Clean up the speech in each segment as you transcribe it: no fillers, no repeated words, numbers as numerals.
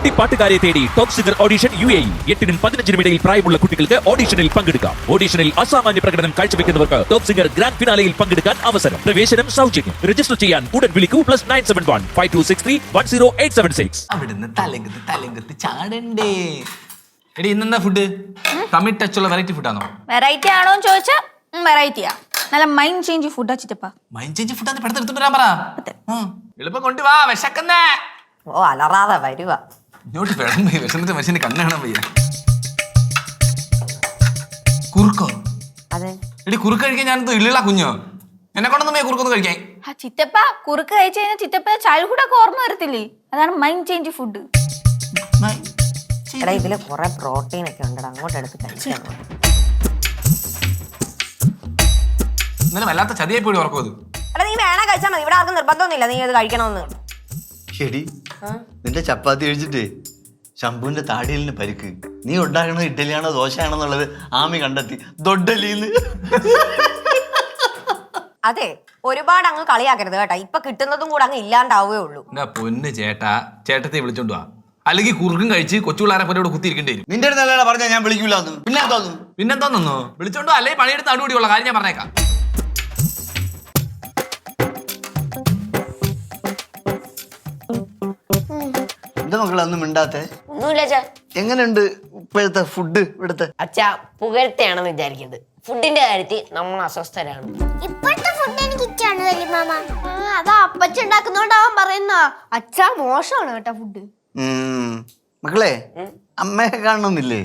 കുട്ടിപ്പാട്ടുകാരെ തേടി top singer audition UAE 8-നും 15-നും ഇടയിൽ പ്രായമുള്ള കുട്ടികൾക്ക് ഓഡിഷനിൽ പങ്കെടുക്കാം. ഓഡിഷനിൽ അസാമാന്യ പ്രകടനം കാഴ്ചവെക്കുന്നവർക്ക് ടോപ്പ് സിംഗർ ഗ്രാൻഡ് ഫിനാലയിൽ പങ്കെടുക്കാൻ അവസരം. പ്രവേശനം സൗജന്യം. രജിസ്റ്റർ ചെയ്യാൻ ഉടൻ വിളിക്കൂ +971 5263 10876. അവിടുന്ന് തലങ്കത്ത് ചാടണ്ടേ. എടി ഇന്നെന്താ ഫുഡ്? തമിഴ് ടച്ചുള്ള വെറൈറ്റി ഫുഡാണോ? വെറൈറ്റി ആണോ ചോദിച്ചാ വെറൈറ്റിയാ. നല്ല മൈൻഡ് ചേഞ്ച് ഫുഡാ ചിറ്റപ്പ. മൈൻഡ് ചേഞ്ച് ഫുഡാന്ന് പെട്ടെന്ന് വരാൻ പറ. എളുപ്പം കൊണ്ടുവാ, വിശക്കുന്നേ. ഓ അലറാതെ വരുവാ. ഇങ്ങോട്ട് വേണം, വിശന്നിട്ട് മനുഷ്യന് കണ്ണ് കാണാൻ വയ്യ. കുറുക്കോ? അതെ. എടി കുറുക്ക് കഴിക്കാൻ ഞാനെന്തോ ഇള്ളിള കുഞ്ഞോ? എന്നെ കൊണ്ടൊന്നും കുറുക്കൊന്നും കഴിക്കാൻ. ചിറ്റപ്പ കുറുക്ക് കഴിച്ചു കഴിഞ്ഞാൽ ചിറ്റപ്പ ചൈൽഡ്ഹുഡ് ഒക്കെ ഓർമ്മ വരത്തില്ലേ? അതാണ് മൈൻഡ് ചേഞ്ച് ഫുഡ്. എടാ ഇതില് കുറെ പ്രോട്ടീൻ ഒക്കെ ഉണ്ട്, അങ്ങോട്ട് എടുത്ത് കഴിക്കാൻ. ഇന്നലെ വല്ലാത്ത ചതിയായി പോയി ഉറക്കും അത്. എടാ നീ വേണ കഴിച്ചാൽ മതി, ഇവിടെ ആർക്കും നിർബന്ധമൊന്നുമില്ല നീ അത് കഴിക്കണമെന്ന്. എടി നിന്റെ ചപ്പാത്തി കഴിച്ചിട്ടേ ശംഭുവിന്റെ താടിയലിന് പരിക്ക്. നീ ഉണ്ടാക്കണത് ഇഡ്ഡലിയാണോ ദോശയാണെന്നുള്ളത് ആമി കണ്ടെത്തി. ദൊഡ്ഡലിന്ന്. അതെ, ഒരുപാട് അങ്ങ് കളിയാക്കരുത് കേട്ടാ. ഇപ്പൊ കിട്ടുന്നതും കൂടെ അങ്ങ് ഇല്ലാണ്ടാവേ ഉള്ളൂ. പൊന്ന് ചേട്ടാ, ചേട്ടത്തെ വിളിച്ചോണ്ട് വാ. അല്ലെങ്കിൽ കുറുക്കും കഴിച്ച് കൊച്ചുപിള്ളാരെ പോലെ ഇവിടെ കുത്തിയിരിക്കേണ്ടി വരും. നിന്റെ അടുത്ത് അല്ലടാ പറഞ്ഞാ ഞാൻ വിളിക്കൂല. പിന്നെന്തോന്നോ വിളിച്ചോണ്ടോ, അല്ലെങ്കിൽ പണിയെടുത്ത് നടുപടിയുള്ള കാര്യം ഞാൻ പറഞ്ഞേക്കാം. എന്റെ മക്കളൊന്നും മിണ്ടാത്തെ? ഒന്നുമില്ല. എങ്ങനെയുണ്ട് ഇപ്പോഴത്തെ ഫുഡ് ഇവിടുത്തെ? അച്ഛാ പുകഴ്ത്തയാണെന്ന് വിചാരിക്കുന്നത്. ഫുഡിന്റെ കാര്യത്തിൽ നമ്മൾ അസ്വസ്ഥരാണ്. ഇപ്പോഴത്തെ ഫുഡ് എനിക്ക് ഇഷ്ടമാണ് വല്യമാമ. അതാ അപ്പച്ച ഉണ്ടാക്കുന്നോണ്ടാവാൻ പറയുന്ന. അച്ഛാ മോശമാണ് കേട്ടോ ഫുഡ്. മക്കളെ അമ്മയെ കാണണമെന്നില്ലേ?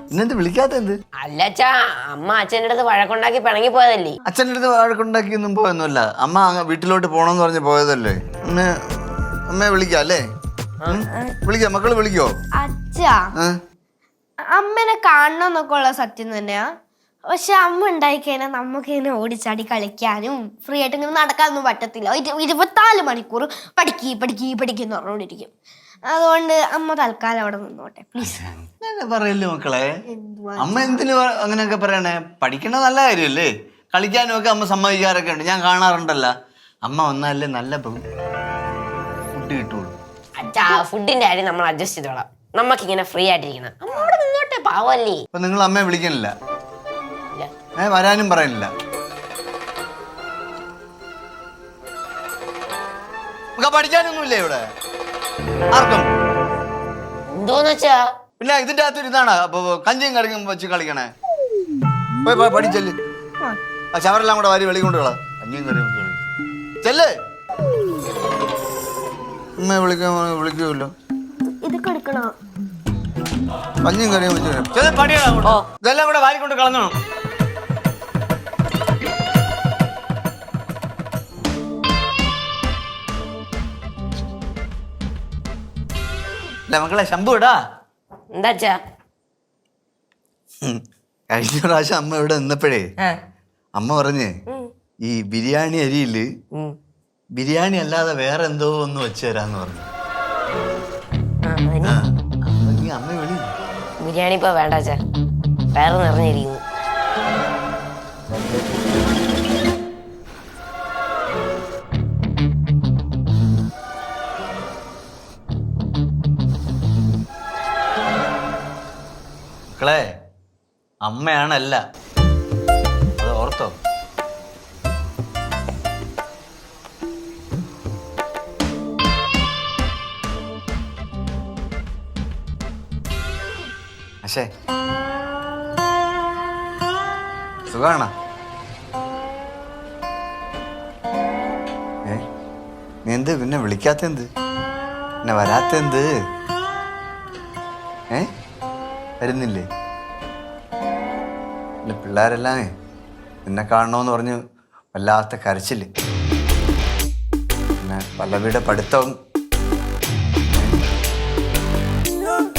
ഇന്നെന്ത് വിളിക്കാത്ത എന്ത്? അല്ല അച്ഛാ, അമ്മ അച്ഛൻ്റെ അടുത്ത് വഴക്കുണ്ടാക്കി പിണങ്ങി പോയതല്ലേ. അച്ഛൻ്റെ അടുത്ത് വഴക്കുണ്ടാക്കിയൊന്നും പോയൊന്നുമല്ല. അമ്മ വീട്ടിലോട്ട് പോണെന്ന് പറഞ്ഞ് പോയതല്ലേ. അമ്മയെ വിളിക്കാം അല്ലേ? വിളിക്കാം, മക്കള് വിളിക്കോ? അച്ഛാ അമ്മനെ കാണണമെന്നൊക്കെ ഉള്ള സത്യം തന്നെയാ. പക്ഷെ അമ്മ ഉണ്ടായിക്കഴിഞ്ഞാൽ നമുക്ക് ഇങ്ങനെ ഓടിച്ചാടി കളിക്കാനും ഫ്രീ ആയിട്ട് ഇങ്ങനെ നടക്കാനൊന്നും പറ്റത്തില്ല. 24 മണിക്കൂർ പഠിക്കുന്ന പറഞ്ഞുകൊണ്ടിരിക്കും. അതുകൊണ്ട് അമ്മ തൽക്കാലം അവിടെ നിന്നോട്ടെ പ്ലീസ്. പറയല്ലേ മക്കളെ, അമ്മ എന്തിനു അങ്ങനെയൊക്കെ പറയണേ? പഠിക്കണ നല്ല കാര്യമല്ലേ. കളിക്കാനും ഒക്കെ അമ്മ സമ്മതിക്കാറൊക്കെ ഉണ്ട്, ഞാൻ കാണാറുണ്ടല്ലോ. അമ്മ വന്നാലേ നല്ല ഫുഡ് കിട്ടുള്ളൂ. അച്ഛാ ഫുഡിന്റെ കാര്യം നമ്മൾ അഡ്ജസ്റ്റ് ചെയ്തോളാം. നമുക്കിങ്ങനെ ഫ്രീ ആയിട്ടിരിക്കണം. അമ്മ അവിടെ നിന്നോട്ടെ, പാവല്ലേ. അപ്പൊ നിങ്ങൾ അമ്മയെ വിളിക്കണില്ല, വരാനും പറയണില്ല. പഠിക്കാനൊന്നുമില്ലേ ഇവിടെ ആർക്കും? എന്തോന്ന് വെച്ചാ പിന്നെ ഇതിന്റെ അകത്ത് ഇരുന്നാണ് അപ്പൊ കഞ്ചിയും കറിയും വെച്ച് കളിക്കണേ. പോയി പഠിച്ചല്ലേ. ആ ചവരെല്ലാം കൂടെ വാരി വെളി കൊണ്ടുകളാ. കഞ്ഞിയും കറിയും ചെല്ലേ. അമ്മയെ വിളിക്കുമല്ലോ. ഇതൊക്കെ എടുക്കണോ? കഞ്ഞിയും കറിയും വെച്ച് ഇതെല്ലാം കൂടെ വാരിക്കൊണ്ട് കളഞ്ഞോ. മക്കളെ ശംഭു ഇടാ. എന്താ കഴിഞ്ഞ പ്രാവശ്യം അമ്മ ഇവിടെ നിന്നപ്പോഴേ അമ്മ പറഞ്ഞേ ഈ ബിരിയാണി അരിയില് ബിരിയാണി അല്ലാതെ വേറെ എന്തോ ഒന്ന് വെച്ച് തരാന്ന് പറഞ്ഞു. അമ്മ വിളി. ബിരിയാണി ഇപ്പൊ വേണ്ട അച്ഛാ, വേറെ നിറഞ്ഞിരിക്കുന്നു. മക്കളെ അമ്മയാണല്ല, അത് ഓർത്തോ. പക്ഷേ സുഖാണോ? നീ എന്ത് പിന്നെ വിളിക്കാത്തെന്ത്? പിന്നെ വരാത്തെന്ത്? വരുന്നില്ലേ? അല്ല പിള്ളേരെല്ലാം നിന്നെ കാണണമെന്ന് പറഞ്ഞ് വല്ലാത്ത കരച്ചില്. പിന്നെ പല്ലവിയുടെ പഠിത്തം.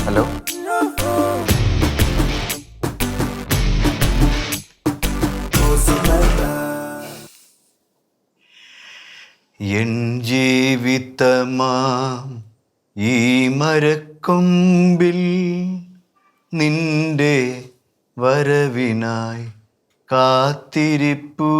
ഹലോ എൻ ജീവിതമാം ഈ മരക്കൊമ്പിൽ നിന്റെ വരവിനായി കാത്തിരിപ്പൂ.